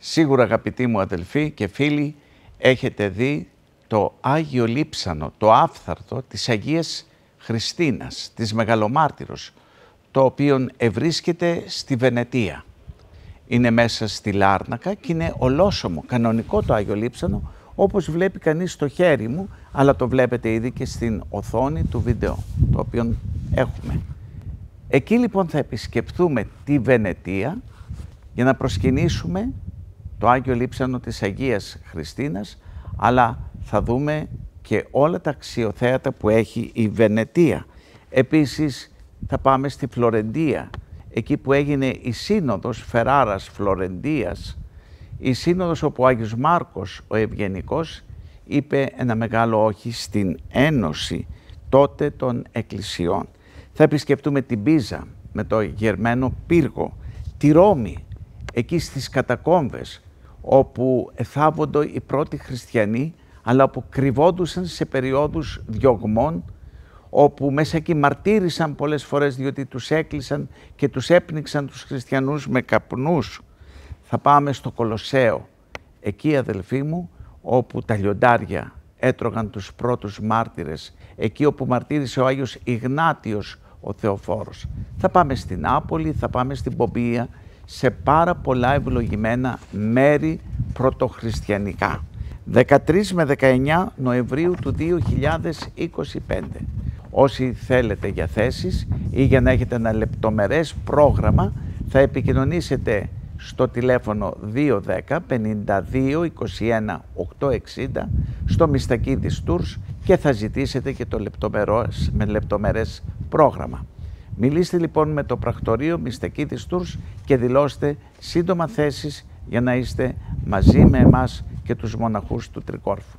Σίγουρα, αγαπητοί μου αδελφοί και φίλοι, έχετε δει το Άγιο Λείψανο, το άφθαρτο της Αγίας Χριστίνας, της Μεγαλομάρτυρος, το οποίο ευρίσκεται στη Βενετία. Είναι μέσα στη Λάρνακα και είναι ολόσωμο, κανονικό το Άγιο Λείψανο, όπως βλέπει κανείς στο χέρι μου, αλλά το βλέπετε ήδη και στην οθόνη του βίντεο, το οποίο έχουμε. Εκεί λοιπόν θα επισκεφθούμε τη Βενετία για να προσκυνήσουμε το Άγιο Λείψανο της Αγίας Χριστίνας, αλλά θα δούμε και όλα τα αξιοθέατα που έχει η Βενετία. Επίσης θα πάμε στη Φλωρεντία, εκεί που έγινε η Σύνοδος Φεράρας Φλωρεντίας, η Σύνοδος όπου ο Άγιος Μάρκος ο Ευγενικός είπε ένα μεγάλο όχι στην ένωση τότε των εκκλησιών. Θα επισκεφτούμε την Πίζα με το γερμένο πύργο, τη Ρώμη, εκεί στις κατακόμβες, όπου εθάβοντο οι πρώτοι χριστιανοί, αλλά όπου κρυβόντουσαν σε περιόδους διωγμών, όπου μέσα εκεί μαρτύρησαν πολλές φορές διότι τους έκλεισαν και τους έπνιξαν τους χριστιανούς με καπνούς. Θα πάμε στο Κολοσσέο, εκεί αδελφοί μου, όπου τα λιοντάρια έτρωγαν τους πρώτους μάρτυρες, εκεί όπου μαρτύρησε ο Άγιος Ιγνάτιος ο Θεοφόρος. Θα πάμε στην Νάπολη, θα πάμε στην Πομπία, σε πάρα πολλά ευλογημένα μέρη πρωτοχριστιανικά. 13 με 19 Νοεμβρίου του 2025. Όσοι θέλετε για θέσεις ή για να έχετε ένα λεπτομερές πρόγραμμα, θα επικοινωνήσετε στο τηλέφωνο 210 52 21 860 στο Μιστακίδης Tours και θα ζητήσετε και το λεπτομερές πρόγραμμα. Μιλήστε λοιπόν με το πρακτορείο Μιστακίδης Tours και δηλώστε σύντομα θέσεις για να είστε μαζί με εμάς και τους μοναχούς του Τρικόρφου.